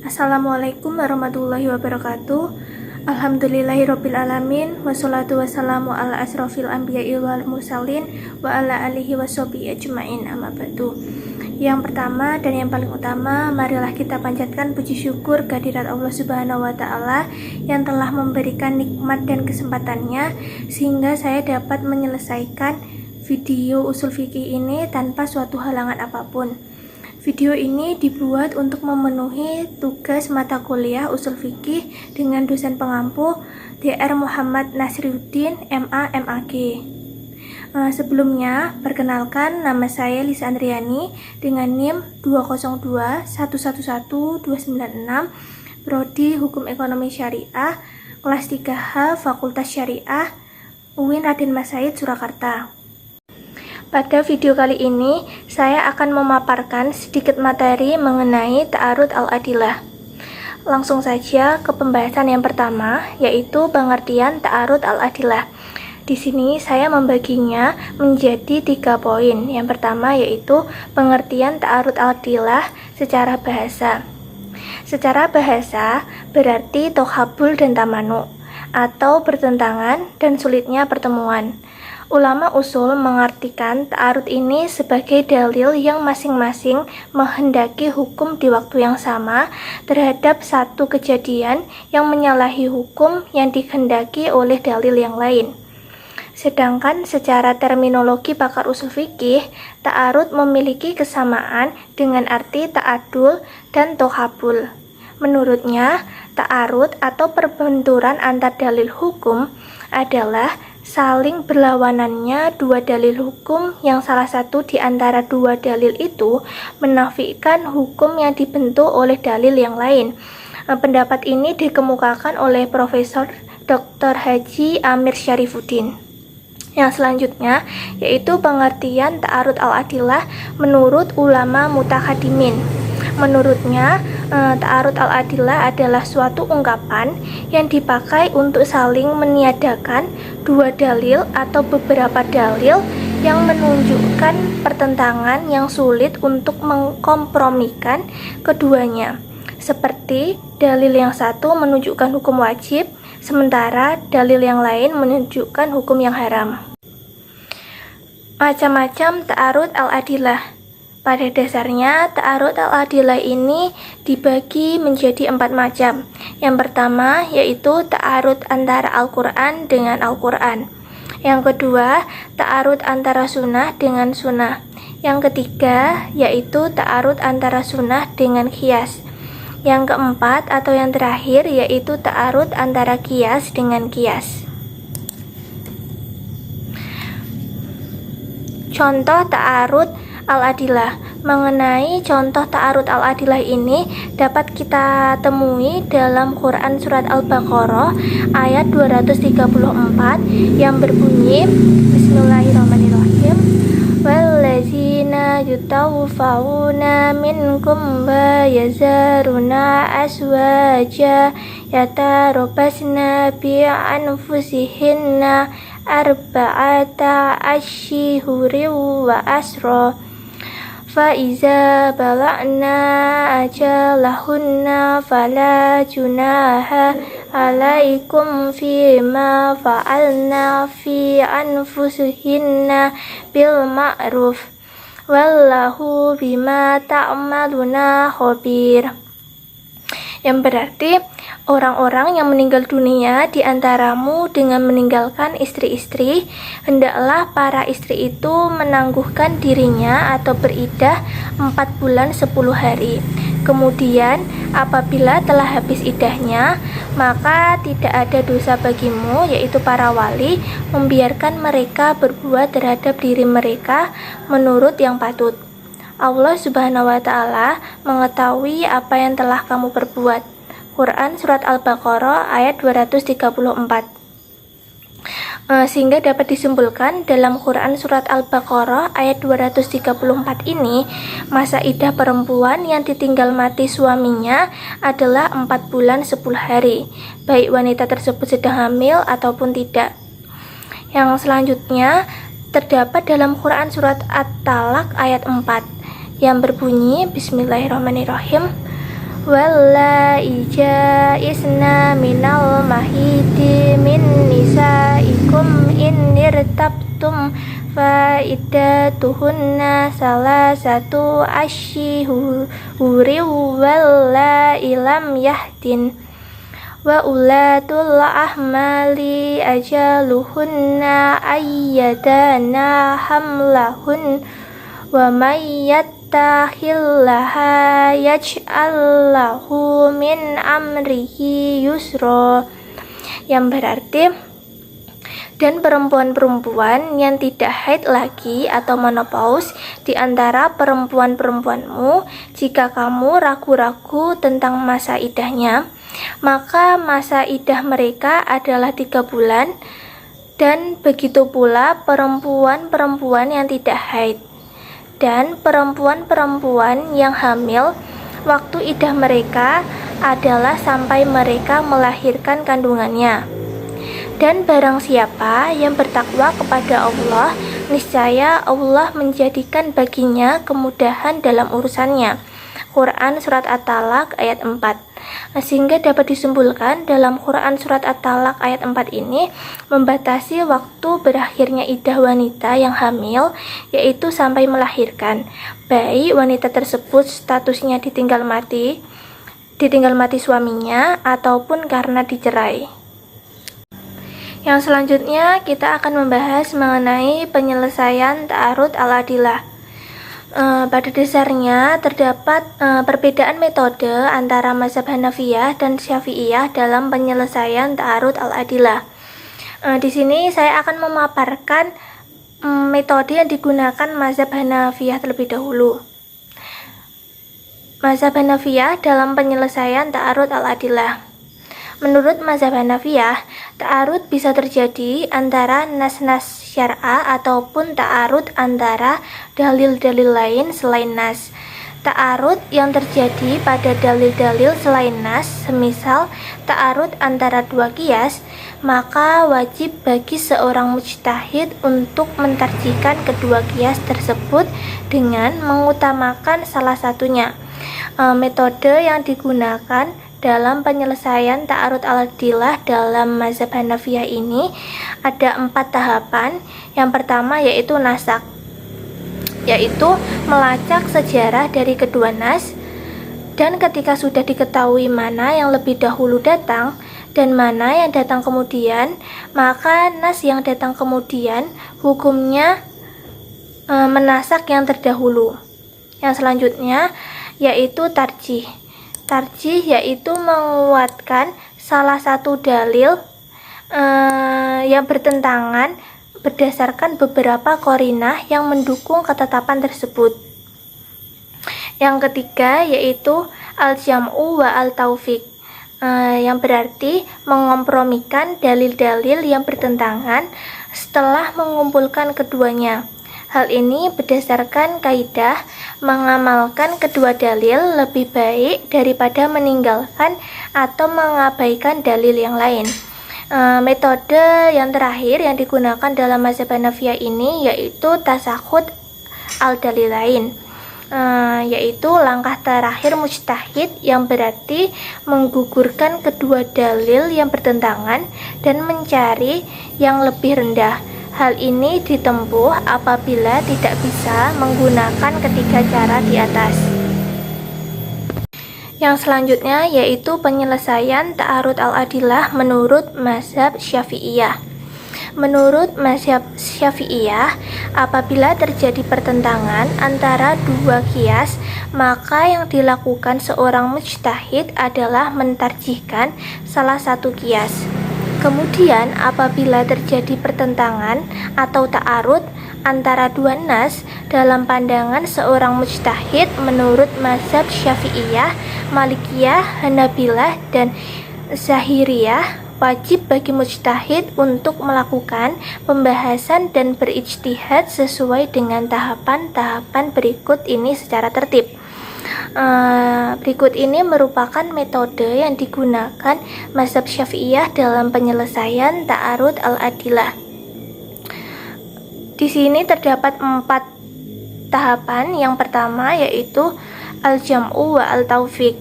Assalamualaikum warahmatullahi wabarakatuh. Alhamdulillahirabbil alamin wassalatu wassalamu ala asrofil anbiya'i wal mursalin wa ala alihi washabihi ajmain, amma ba'du. Yang pertama dan yang paling utama, marilah kita panjatkan puji syukur kehadirat Allah Subhanahu wa taala yang telah memberikan nikmat dan kesempatannya sehingga saya dapat menyelesaikan video usul fikih ini tanpa suatu halangan apapun. Video ini dibuat untuk memenuhi tugas mata kuliah usul fikih dengan dosen pengampu Dr. Muhammad Nasriuddin, MA, MAG. Sebelumnya, perkenalkan nama saya Lisa Andriani dengan NIM 202111296, Prodi Hukum Ekonomi Syariah, kelas 3H, Fakultas Syariah, UIN Raden Mas Said, Surakarta. Pada video kali ini, saya akan memaparkan sedikit materi mengenai ta'arud al-adilah. Langsung saja ke pembahasan yang pertama, yaitu pengertian ta'arud al-adilah. Di sini saya membaginya menjadi 3 poin. Yang pertama yaitu pengertian ta'arud al-adilah secara bahasa. Secara bahasa berarti tokhabul dan tamanu, atau bertentangan dan sulitnya pertemuan. Ulama usul mengartikan ta'arud ini sebagai dalil yang masing-masing menghendaki hukum di waktu yang sama terhadap satu kejadian yang menyalahi hukum yang dikehendaki oleh dalil yang lain. Sedangkan secara terminologi pakar usul fikih, ta'arud memiliki kesamaan dengan arti ta'adul dan tokhabul. Menurutnya, ta'arud atau perbenturan antar dalil hukum adalah saling berlawanannya dua dalil hukum yang salah satu di antara dua dalil itu menafikan hukum yang dibentuk oleh dalil yang lain. Pendapat ini dikemukakan oleh Profesor Dr. Haji Amir Syarifuddin. Yang selanjutnya yaitu pengertian ta'arud al-adilah menurut ulama mutakhadimin. Menurutnya, ta'arud al-adilah adalah suatu ungkapan yang dipakai untuk saling meniadakan dua dalil atau beberapa dalil yang menunjukkan pertentangan yang sulit untuk mengkompromikan keduanya. Seperti dalil yang satu menunjukkan hukum wajib, sementara dalil yang lain menunjukkan hukum yang haram. Macam-macam ta'arud al-adilah. Pada dasarnya, ta'arud al-adilah ini dibagi menjadi 4 macam. Yang pertama yaitu ta'arud antara Al-Quran dengan Al-Quran. Yang kedua, ta'arud antara sunnah dengan sunnah. Yang ketiga yaitu ta'arud antara sunnah dengan qiyas. Yang keempat atau yang terakhir yaitu ta'arud antara qiyas dengan qiyas. Contoh ta'arud al-adilah. Mengenai contoh ta'arud al-adilah ini dapat kita temui dalam Quran surat Al-Baqarah ayat 234 yang berbunyi Bismillahirrahmanirrahim, wallazina yutawfa'una minkum wa yazaruna aswaja yatarabasna bi anfusihinna arba'ata ashhurin wa asra fa'iza bala'na ajalahunna fala junaha alaikum fima fa'alna fi anfusihinna bil ma'ruf wallahu bima ta'maluna khabir. Yang berarti orang-orang yang meninggal dunia di antaramu dengan meninggalkan istri-istri, hendaklah para istri itu menangguhkan dirinya atau beriddah 4 bulan 10 hari. Kemudian apabila telah habis iddahnya, maka tidak ada dosa bagimu, yaitu para wali, membiarkan mereka berbuat terhadap diri mereka menurut yang patut. Allah Subhanahu wa taala mengetahui apa yang telah kamu perbuat. Quran surat Al-Baqarah ayat 234. Sehingga dapat disimpulkan dalam Quran surat Al-Baqarah ayat 234 ini, masa iddah perempuan yang ditinggal mati suaminya adalah 4 bulan 10 hari, baik wanita tersebut sedang hamil ataupun tidak. Yang selanjutnya terdapat dalam Quran surat At-Talaq ayat 4 yang berbunyi Bismillahirrahmanirrahim, wallai ja'isna minal mahidi min nisaikum in irtabtum fa iddatuhunna salasatu asyhuri wallai lam yahdin wa ulatul ahmali ajaluhunna ayyadana hamlahun wa may yattaqillaha yaj'al lahu min amrihi yusra, yang berarti dan perempuan-perempuan yang tidak haid lagi atau menopause di antara perempuan-perempuanmu, jika kamu ragu-ragu tentang masa idahnya, maka masa idah mereka adalah 3 bulan, dan begitu pula perempuan-perempuan yang tidak haid. Dan perempuan-perempuan yang hamil, waktu idah mereka adalah sampai mereka melahirkan kandungannya. Dan barang siapa yang bertakwa kepada Allah, niscaya Allah menjadikan baginya kemudahan dalam urusannya. Quran Surat At-Talaq ayat 4. Sehingga dapat disimpulkan dalam Quran Surat At-Talaq ayat 4 ini membatasi waktu berakhirnya idah wanita yang hamil, yaitu sampai melahirkan, baik wanita tersebut statusnya ditinggal mati suaminya ataupun karena dicerai. Yang selanjutnya kita akan membahas mengenai penyelesaian ta'arud al-adilah. Pada dasarnya terdapat perbedaan metode antara mazhab Hanafiyah dan Syafi'iyah dalam penyelesaian ta'arud al-adilah. Di sini saya akan memaparkan metode yang digunakan mazhab Hanafiyah terlebih dahulu. Mazhab Hanafiyah dalam penyelesaian ta'arud al-adilah. Menurut mazhab Hanafiyah, ta'arud bisa terjadi antara nas-nas syar'a ataupun ta'arud antara dalil-dalil lain selain nas. Ta'arud yang terjadi pada dalil-dalil selain nas, semisal ta'arud antara 2 qiyas, maka wajib bagi seorang mujtahid untuk mentarjihkan kedua qiyas tersebut dengan mengutamakan salah satunya. Metode yang digunakan dalam penyelesaian ta'arud al-adilah dalam mazhab Hanafiyah ini ada 4 tahapan. Yang pertama yaitu nasak, yaitu melacak sejarah dari kedua nas, dan ketika sudah diketahui mana yang lebih dahulu datang dan mana yang datang kemudian, maka nas yang datang kemudian hukumnya menasak yang terdahulu. Yang selanjutnya yaitu tarjih. Tarjih yaitu menguatkan salah satu dalil yang bertentangan berdasarkan beberapa qarinah yang mendukung ketetapan tersebut. Yang ketiga yaitu al-jam'u wa al-taufiq, yang berarti mengompromikan dalil-dalil yang bertentangan setelah mengumpulkan keduanya. Hal ini berdasarkan kaidah mengamalkan kedua dalil lebih baik daripada meninggalkan atau mengabaikan dalil yang lain. Metode yang terakhir yang digunakan dalam mazhab Hanafiyah ini yaitu tasakhud al-dalilain, yaitu langkah terakhir mujtahid, yang berarti menggugurkan kedua dalil yang bertentangan dan mencari yang lebih rendah. Hal ini ditempuh apabila tidak bisa menggunakan ketiga cara di atas. Yang selanjutnya yaitu penyelesaian ta'arud al-adilah menurut mazhab Syafi'iyah. Menurut mazhab Syafi'iyah, apabila terjadi pertentangan antara 2 qiyas, maka yang dilakukan seorang mujtahid adalah mentarjihkan salah satu qiyas. Kemudian apabila terjadi pertentangan atau ta'arud antara 2 nas, dalam pandangan seorang mujtahid menurut mazhab Syafi'iyah, Malikiyah, Hanabilah, dan Zahiriyah, wajib bagi mujtahid untuk melakukan pembahasan dan berijtihad sesuai dengan tahapan-tahapan berikut ini secara tertib. Berikut ini merupakan metode yang digunakan mazhab Syafi'iyah dalam penyelesaian ta'arud al-adilah. Di sini terdapat 4 tahapan. Yang pertama yaitu al-jam'u wa al-taufiq.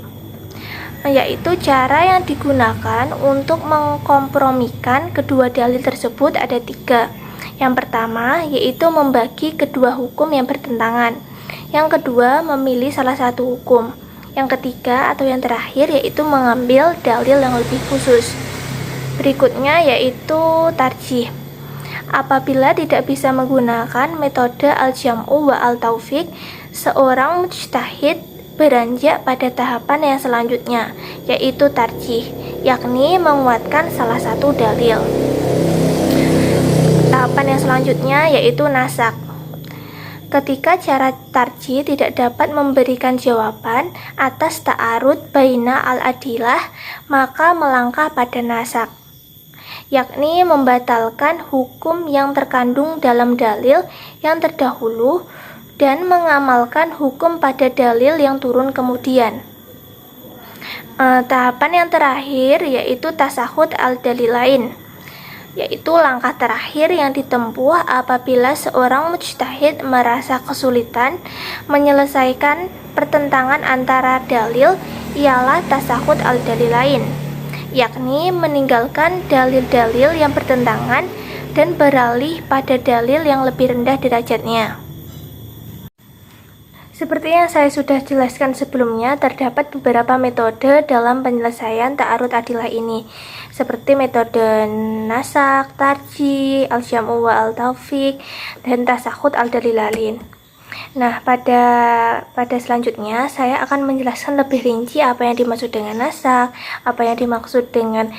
yaitu cara yang digunakan untuk mengkompromikan kedua dalil tersebut ada 3. Yang pertama yaitu membagi kedua hukum yang bertentangan. Yang kedua memilih salah satu hukum. Yang ketiga atau yang terakhir yaitu mengambil dalil yang lebih khusus. Berikutnya yaitu tarjih. Apabila tidak bisa menggunakan metode al-jam'u wa al-taufiq, seorang mujtahid beranjak pada tahapan yang selanjutnya, yaitu tarjih, yakni menguatkan salah satu dalil. Tahapan yang selanjutnya yaitu nasak. Ketika cara tarjih tidak dapat memberikan jawaban atas ta'arud baina al-adilah, maka melangkah pada nasak, yakni membatalkan hukum yang terkandung dalam dalil yang terdahulu dan mengamalkan hukum pada dalil yang turun kemudian. Tahapan yang terakhir yaitu tasahud al-dalilain, yaitu langkah terakhir yang ditempuh apabila seorang mujtahid merasa kesulitan menyelesaikan pertentangan antara dalil, ialah tasahud al-dalilain, yakni meninggalkan dalil-dalil yang bertentangan dan beralih pada dalil yang lebih rendah derajatnya. Seperti yang saya sudah jelaskan sebelumnya, terdapat beberapa metode dalam penyelesaian ta'arud adilah ini, seperti metode nasak, tarjih, al-jam'u wa al-taufiq, dan tasahud al-dalilain. Nah, pada selanjutnya saya akan menjelaskan lebih rinci apa yang dimaksud dengan nasak, apa yang dimaksud dengan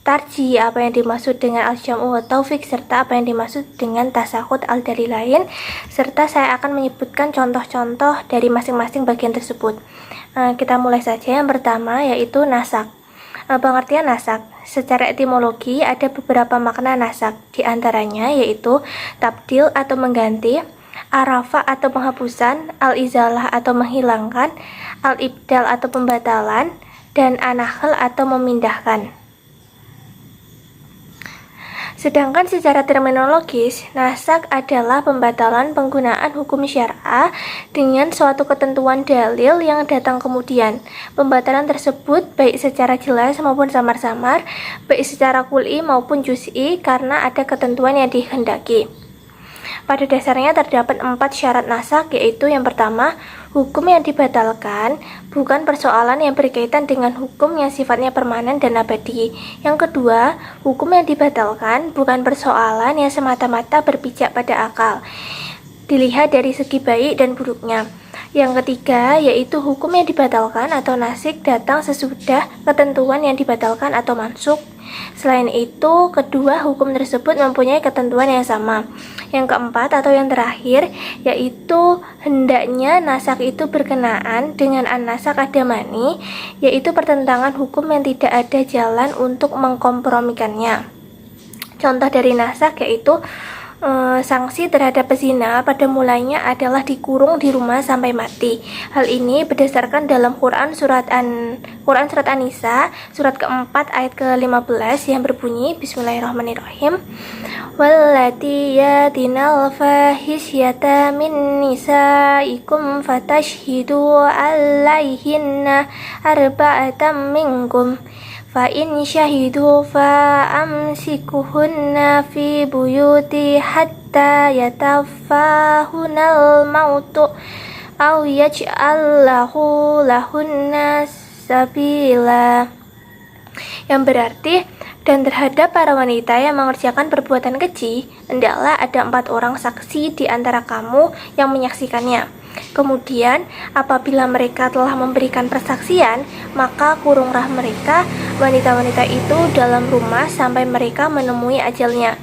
tarjih, apa yang dimaksud dengan al-jam'u wa taufiq, serta apa yang dimaksud dengan tasahud al-dalilain, serta saya akan menyebutkan contoh-contoh dari masing-masing bagian tersebut. Kita mulai saja. Yang pertama yaitu nasak. Pengertian nasak secara etimologi ada beberapa makna nasak, diantaranya yaitu tabdil atau mengganti, arafa atau penghapusan, al-izalah atau menghilangkan, al-ibdal atau pembatalan, dan anakhal atau memindahkan. Sedangkan secara terminologis, nasak adalah pembatalan penggunaan hukum syar'ah dengan suatu ketentuan dalil yang datang kemudian. Pembatalan tersebut baik secara jelas maupun samar-samar, baik secara kul'i maupun juz'i, karena ada ketentuan yang dikehendaki. Pada dasarnya terdapat 4 syarat nasak, yaitu yang pertama, hukum yang dibatalkan bukan persoalan yang berkaitan dengan hukum yang sifatnya permanen dan abadi. Yang kedua, hukum yang dibatalkan bukan persoalan yang semata-mata berpijak pada akal, dilihat dari segi baik dan buruknya. Yang ketiga, yaitu hukum yang dibatalkan atau nasik datang sesudah ketentuan yang dibatalkan atau mansuk. Selain itu, kedua hukum tersebut mempunyai ketentuan yang sama. Yang keempat atau yang terakhir, yaitu hendaknya nasak itu berkenaan dengan an-nasak adamani, yaitu pertentangan hukum yang tidak ada jalan untuk mengkompromikannya. Contoh dari nasak yaitu sanksi terhadap pezina pada mulanya adalah dikurung di rumah sampai mati. Hal ini berdasarkan dalam Quran surat An-Nisa surat keempat ayat ke-15 yang berbunyi, Bismillahirrahmanirrahim, wallati yatinal fahisyata min nisaikum fatashhidu alaihinna arba'atam minkum fa in syahidu fa amsikuhunna fi buyuti hatta yatafahunal mautu aw yaj'al lahunna sabila, yang berarti, dan terhadap para wanita yang mengerjakan perbuatan keji, hendaklah ada 4 orang saksi di antara kamu yang menyaksikannya. Kemudian, apabila mereka telah memberikan persaksian, maka kurunglah mereka, wanita-wanita itu, dalam rumah sampai mereka menemui ajalnya,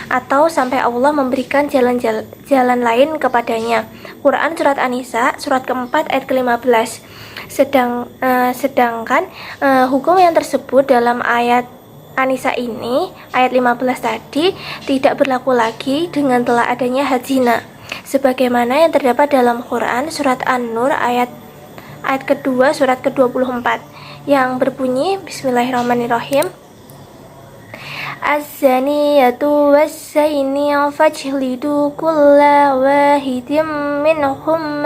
atau sampai Allah memberikan jalan lain kepadanya. Quran surat An-Nisa surat keempat ayat ke-15. Sedangkan hukum yang tersebut dalam ayat An-Nisa ini, ayat 15 tadi, tidak berlaku lagi dengan telah adanya had zina, sebagaimana yang terdapat dalam Quran surat An-Nur ayat kedua surat ke-24 yang berbunyi, Bismillahirrahmanirrahim, Az-zaniyatu was-zani fajlidu kulla wahidin minhum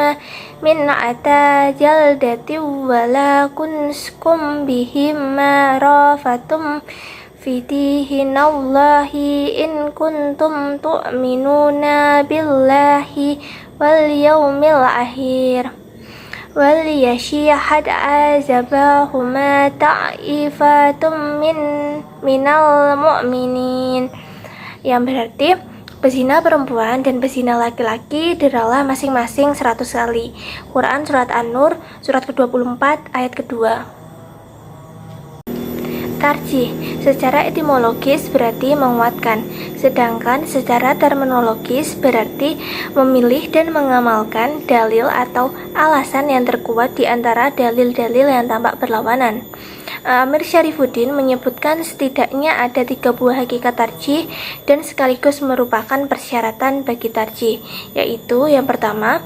min'ata jaldati wa la kunskum bihima rafatum fi dinillahi in kuntum tu'minuna billahi wal yawmil akhir wal yashhad azabahuma ta'ifatum minal mu'minin, yang berarti bezina perempuan dan bezina laki-laki deralah masing-masing 100 kali. Quran Surat An-Nur surat ke-24 ayat kedua. Tarjih secara etimologis berarti menguatkan, sedangkan secara terminologis berarti memilih dan mengamalkan dalil atau alasan yang terkuat di antara dalil-dalil yang tampak berlawanan. Amir Syarifuddin menyebutkan setidaknya ada 3 buah hakikat tarjih dan sekaligus merupakan persyaratan bagi tarjih, yaitu yang pertama,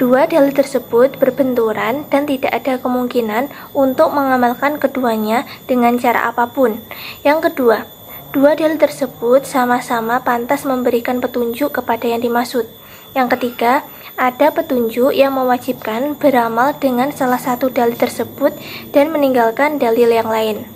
2 dalil tersebut berbenturan dan tidak ada kemungkinan untuk mengamalkan keduanya dengan cara apapun. Yang kedua, 2 dalil tersebut sama-sama pantas memberikan petunjuk kepada yang dimaksud. Yang ketiga, ada petunjuk yang mewajibkan beramal dengan salah satu dalil tersebut dan meninggalkan dalil yang lain.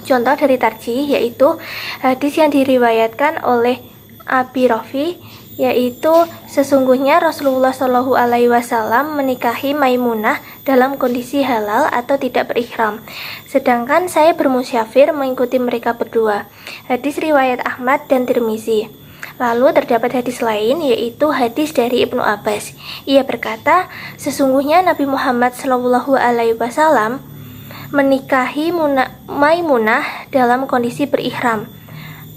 Contoh dari tarjih yaitu hadis yang diriwayatkan oleh Abi Rafi, yaitu sesungguhnya Rasulullah Shallallahu Alaihi Wasallam menikahi Maimunah dalam kondisi halal atau tidak berihram, sedangkan saya bermusyafir mengikuti mereka berdua. Hadis riwayat Ahmad dan Tirmizi. Lalu terdapat hadis lain, yaitu hadis dari Ibnu Abbas. Ia berkata, sesungguhnya Nabi Muhammad Shallallahu Alaihi Wasallam menikahi Maimunah dalam kondisi berihram.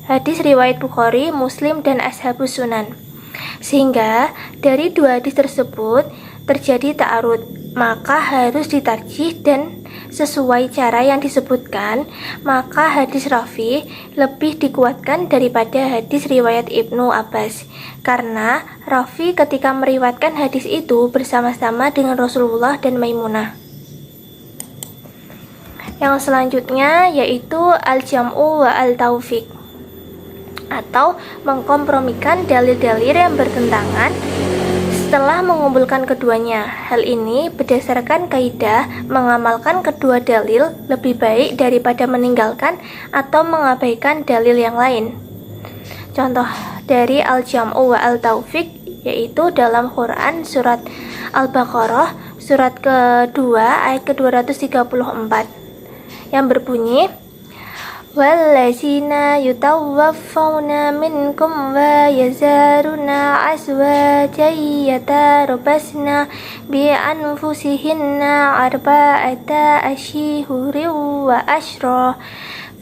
Hadis riwayat Bukhari, Muslim, dan Ashabus Sunan. Sehingga dari 2 hadis tersebut terjadi ta'arud, maka harus ditarjih dan sesuai cara yang disebutkan, maka hadis Rafi lebih dikuatkan daripada hadis riwayat Ibnu Abbas, karena Rafi ketika meriwayatkan hadis itu bersama-sama dengan Rasulullah dan Maimunah. Yang selanjutnya yaitu al-jam'u wa al-taufiq, atau mengkompromikan dalil-dalil yang bertentangan setelah mengumpulkan keduanya. Hal ini berdasarkan kaidah mengamalkan kedua dalil lebih baik daripada meninggalkan atau mengabaikan dalil yang lain. Contoh dari al-jam'u wa al-taufiq yaitu dalam Quran surat Al-Baqarah surat kedua ayat ke-234 yang berbunyi, wallazina yutawaffawna minkum wa yazaruna azwajan yatarabbasna bi anfusihinna arba'ata ashhurin wa ashra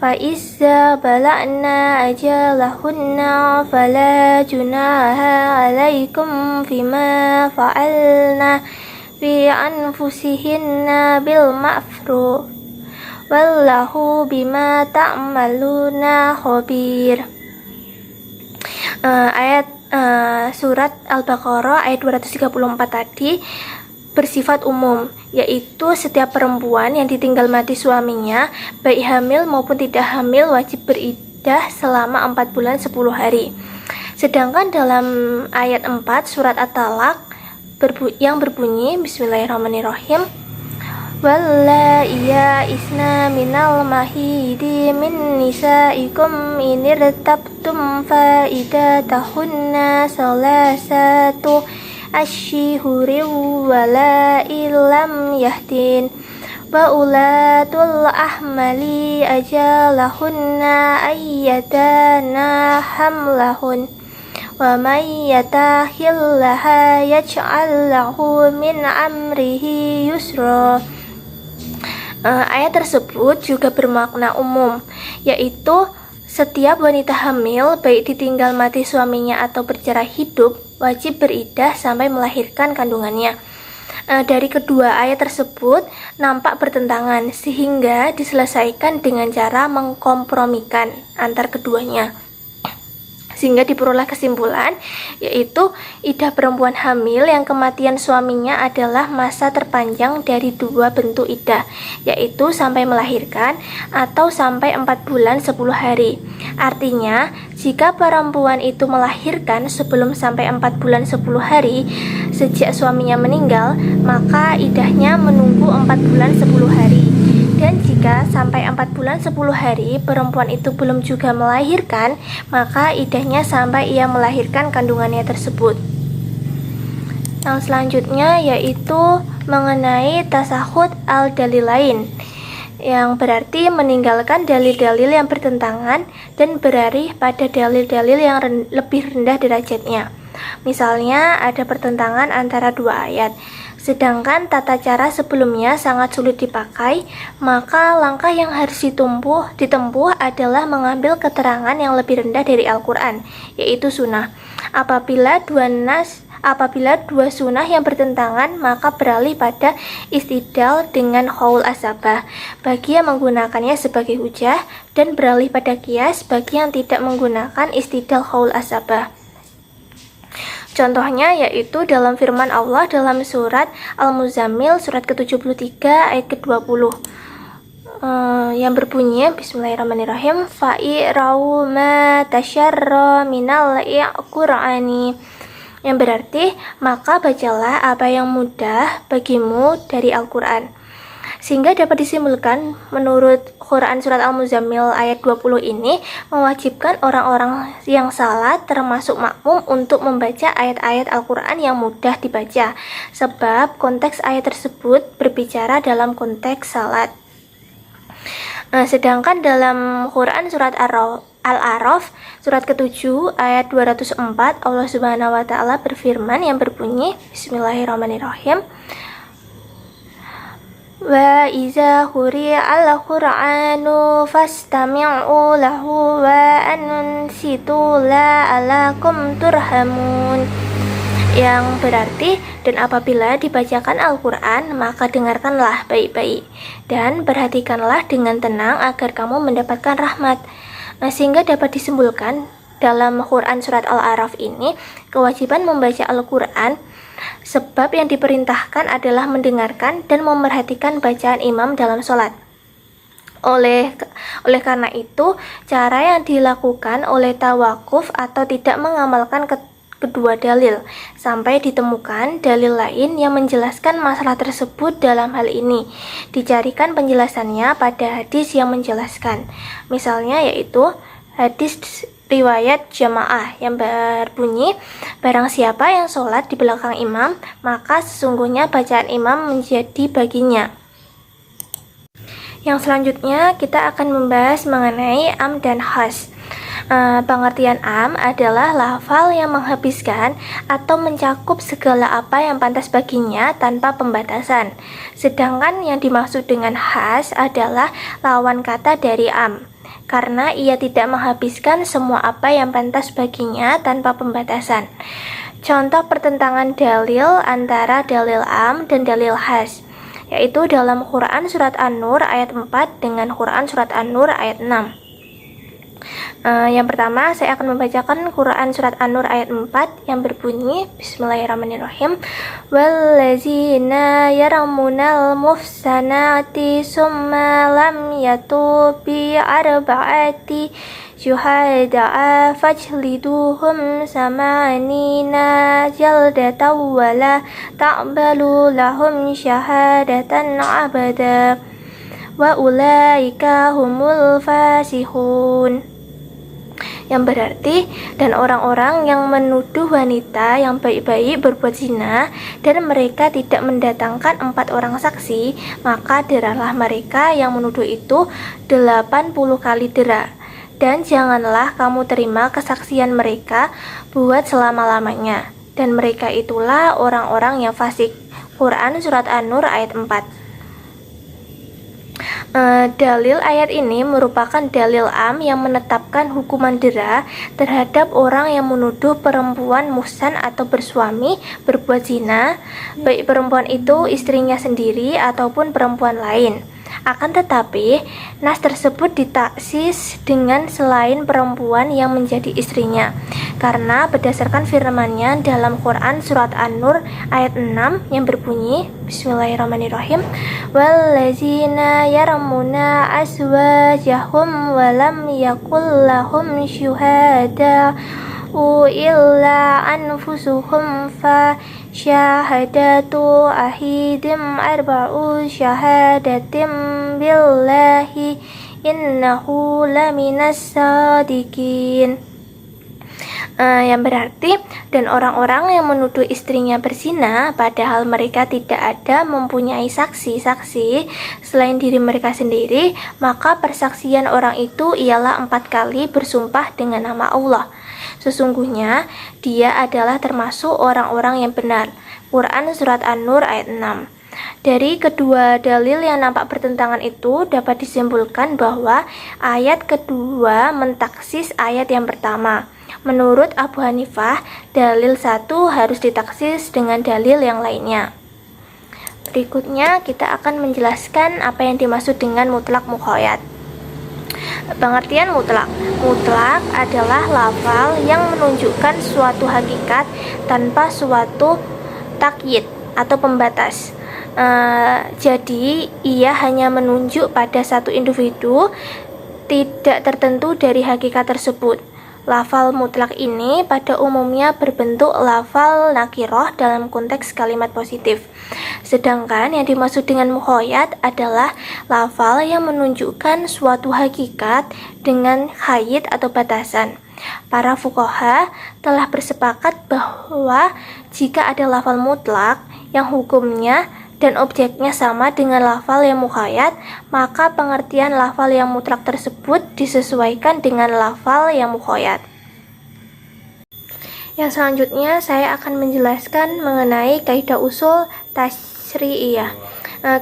fa izza bala'na ajalahunna fala junaha alaikum fima fa'alna bi anfusihinna bil ma'ruf wallahu bima ta'maluna khabir. Surat Al-Baqarah ayat 234 tadi bersifat umum, yaitu setiap perempuan yang ditinggal mati suaminya, baik hamil maupun tidak hamil, wajib beriddah selama 4 bulan 10 hari. Sedangkan dalam ayat 4 surat At-Talaq yang berbunyi, Bismillahirrahmanirrahim, wallaiya isna minal mahidi min nisaikum inirtabtum fa iddatahunna salasatu ashhurin wala illam yahdin wa ulatul ahmali ajalahunna ayyadana hamlahun wa may yatahillaha yaj'al lahu min amrihi yusra. Ayat tersebut juga bermakna umum, yaitu setiap wanita hamil, baik ditinggal mati suaminya atau bercerai hidup, wajib beriddah sampai melahirkan kandungannya. Dari kedua ayat tersebut nampak bertentangan, sehingga diselesaikan dengan cara mengkompromikan antar keduanya. Sehingga diperoleh kesimpulan, yaitu iddah perempuan hamil yang kematian suaminya adalah masa terpanjang dari dua bentuk iddah, yaitu sampai melahirkan atau sampai 4 bulan 10 hari. Artinya, jika perempuan itu melahirkan sebelum sampai 4 bulan 10 hari sejak suaminya meninggal, maka iddahnya menunggu 4 bulan 10 hari. Dan jika sampai 4 bulan 10 hari perempuan itu belum juga melahirkan, maka iddahnya sampai ia melahirkan kandungannya tersebut. Yang selanjutnya yaitu mengenai tasahud al-dalilain, yang berarti meninggalkan dalil-dalil yang bertentangan dan beralih pada dalil-dalil yang lebih rendah derajatnya. Misalnya ada pertentangan antara dua ayat, sedangkan tata cara sebelumnya sangat sulit dipakai, maka langkah yang harus ditempuh adalah mengambil keterangan yang lebih rendah dari Al-Quran, yaitu sunnah. Apabila dua sunnah yang bertentangan, maka beralih pada istidlal dengan qaul asabah bagi yang menggunakannya sebagai hujah, dan beralih pada qiyas bagi yang tidak menggunakan istidlal qaul asabah. Contohnya yaitu dalam firman Allah dalam surat Al-Muzammil surat ke-73 ayat ke-20 yang berbunyi Bismillahirrahmanirrahim, fa'i'rau ma tasyarra minal Qur'ani, yang berarti maka bacalah apa yang mudah bagimu dari Al-Quran. Sehingga dapat disimpulkan menurut Quran surat Al-Muzammil ayat 20 ini mewajibkan orang-orang yang salat termasuk makmum untuk membaca ayat-ayat Al-Quran yang mudah dibaca, sebab konteks ayat tersebut berbicara dalam konteks salat. Sedangkan dalam Quran surat Al-A'raf surat ke-7 ayat 204 Allah Subhanahu wa taala berfirman yang berbunyi Bismillahirrahmanirrahim, wa iza quri'al Qur'anu fastami'u lahu wa ansitu la'alakum turhamun, yang berarti dan apabila dibacakan Al-Quran maka dengarkanlah baik-baik dan perhatikanlah dengan tenang agar kamu mendapatkan rahmat. Sehingga dapat disimpulkan dalam Quran surat Al-A'raf ini kewajiban membaca Al-Quran, sebab yang diperintahkan adalah mendengarkan dan memerhatikan bacaan imam dalam sholat. Oleh karena itu, cara yang dilakukan oleh tawakuf atau tidak mengamalkan kedua dalil sampai ditemukan dalil lain yang menjelaskan masalah tersebut. Dalam hal ini dicarikan penjelasannya pada hadis yang menjelaskan, misalnya yaitu hadis riwayat jamaah yang berbunyi, barang siapa yang sholat di belakang imam, maka sesungguhnya bacaan imam menjadi baginya. Yang selanjutnya kita akan membahas mengenai am dan khas. Pengertian am adalah lafal yang menghabiskan atau mencakup segala apa yang pantas baginya tanpa pembatasan. Sedangkan yang dimaksud dengan khas adalah lawan kata dari am, karena ia tidak menghabiskan semua apa yang pantas baginya tanpa pembatasan. Contoh pertentangan dalil antara dalil am dan dalil khas, yaitu dalam Quran surat An-Nur ayat 4 dengan Quran surat An-Nur ayat 6. Yang pertama saya akan membacakan Quran surat An-Nur ayat 4 yang berbunyi Bismillahirrahmanirrahim, wallazina yaramunal muhsanati summa lam yatubi arba'ati syuhada'a fajliduhum samanina jaldatan wala ta'balu lahum syahadatan abada wa ulaika humul fasihun, yang berarti dan orang-orang yang menuduh wanita yang baik-baik berbuat zina dan mereka tidak mendatangkan 4 orang saksi, maka deralah mereka yang menuduh itu 80 kali dera, dan janganlah kamu terima kesaksian mereka buat selama-lamanya, dan mereka itulah orang-orang yang fasik. Quran surat An-Nur ayat 4. Dalil ayat ini merupakan dalil am yang menetapkan hukuman dera terhadap orang yang menuduh perempuan muhsan atau bersuami berbuat zina, baik perempuan itu istrinya sendiri ataupun perempuan lain. Akan tetapi, nas tersebut ditaksis dengan selain perempuan yang menjadi istrinya, karena berdasarkan firman-Nya dalam Quran surat An-Nur ayat 6 yang berbunyi, Bismillahirrahmanirrahim, wallazina yarmuna aswajahum walam yakul lahum syuhada illa anfusuhum fa syahadatu ahidim arba'u syahadatim billahi innahu laminas sadiqin. Yang berarti, dan orang-orang yang menuduh istrinya berzina padahal mereka tidak ada mempunyai saksi-saksi selain diri mereka sendiri, maka persaksian orang itu ialah 4 kali bersumpah dengan nama Allah. Sesungguhnya dia adalah termasuk orang-orang yang benar. Quran surat An-Nur ayat 6. Dari kedua dalil yang nampak bertentangan itu dapat disimpulkan bahwa ayat kedua mentaksis ayat yang pertama. Menurut Abu Hanifah, dalil satu harus ditaksis dengan dalil yang lainnya. Berikutnya kita akan menjelaskan apa yang dimaksud dengan mutlak muqayyad. Pengertian mutlak. Mutlak adalah lafal yang menunjukkan suatu hakikat tanpa suatu takyid atau pembatas. Jadi ia hanya menunjuk pada satu individu, tidak tertentu dari hakikat tersebut. Lafal mutlak ini pada umumnya berbentuk lafal nakiroh dalam konteks kalimat positif. Sedangkan yang dimaksud dengan muqayyad adalah lafal yang menunjukkan suatu hakikat dengan haid atau batasan. Para fuqaha telah bersepakat bahwa jika ada lafal mutlak yang hukumnya dan objeknya sama dengan lafal yang muqayyad, maka pengertian lafal yang mutlak tersebut disesuaikan dengan lafal yang muqayyad. Yang selanjutnya saya akan menjelaskan mengenai kaidah usul tasyri'iyah.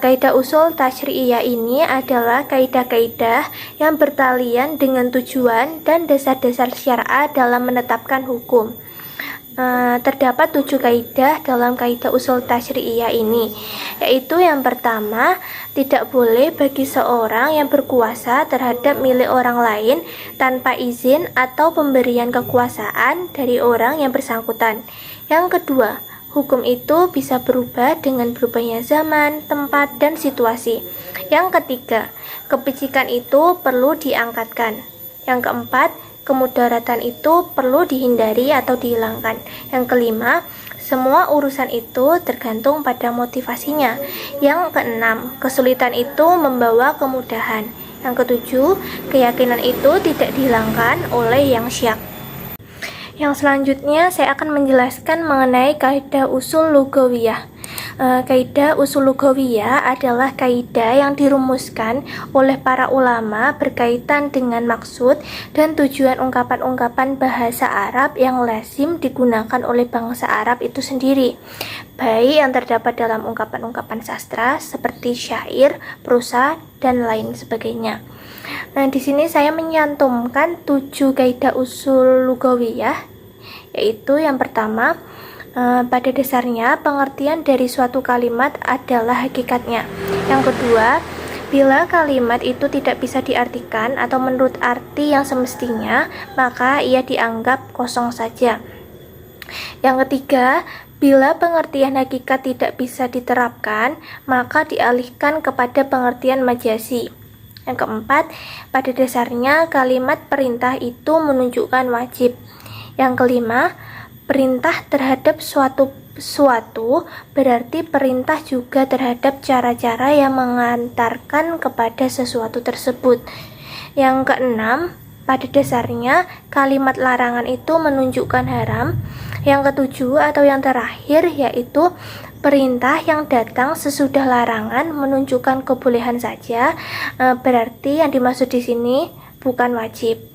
Kaidah usul tasyri'iyah ini adalah kaidah-kaidah yang bertalian dengan tujuan dan dasar-dasar syariat dalam menetapkan hukum. Terdapat 7 kaidah dalam kaidah usul tasyri'iyah ini, yaitu yang pertama, tidak boleh bagi seorang yang berkuasa terhadap milik orang lain tanpa izin atau pemberian kekuasaan dari orang yang bersangkutan. Yang kedua, hukum itu bisa berubah dengan berubahnya zaman, tempat, dan situasi. Yang ketiga, kepicikan itu perlu diangkatkan. Yang keempat, kemudaratan itu perlu dihindari atau dihilangkan. Yang kelima, semua urusan itu tergantung pada motivasinya. Yang keenam, kesulitan itu membawa kemudahan. Yang ketujuh, keyakinan itu tidak dihilangkan oleh yang syak. Yang selanjutnya saya akan menjelaskan mengenai kaidah usul lugawiyah. Kaidah usul lugawiyah adalah kaidah yang dirumuskan oleh para ulama berkaitan dengan maksud dan tujuan ungkapan-ungkapan bahasa Arab yang lazim digunakan oleh bangsa Arab itu sendiri, baik yang terdapat dalam ungkapan-ungkapan sastra seperti syair, prosa, dan lain sebagainya. Di sini saya menyantumkan 7 kaidah usul lugawiyah, yaitu yang pertama, pada dasarnya pengertian dari suatu kalimat adalah hakikatnya. Yang kedua, bila kalimat itu tidak bisa diartikan atau menurut arti yang semestinya, maka ia dianggap kosong saja. Yang ketiga, bila pengertian hakikat tidak bisa diterapkan, maka dialihkan kepada pengertian majazi. Yang keempat, pada dasarnya kalimat perintah itu menunjukkan wajib. Yang kelima, perintah terhadap suatu berarti perintah juga terhadap cara-cara yang mengantarkan kepada sesuatu tersebut. Yang keenam, pada dasarnya kalimat larangan itu menunjukkan haram. Yang ketujuh atau yang terakhir yaitu perintah yang datang sesudah larangan menunjukkan kebolehan saja, berarti yang dimaksud di sini bukan wajib.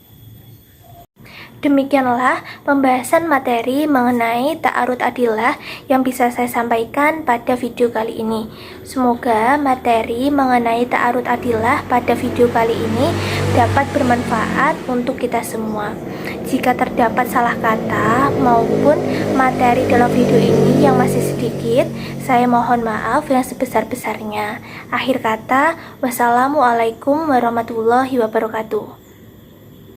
Demikianlah pembahasan materi mengenai ta'arud adilah yang bisa saya sampaikan pada video kali ini. Semoga materi mengenai ta'arud adilah pada video kali ini dapat bermanfaat untuk kita semua. Jika terdapat salah kata maupun materi dalam video ini yang masih sedikit, saya mohon maaf yang sebesar-besarnya. Akhir kata, wassalamualaikum warahmatullahi wabarakatuh.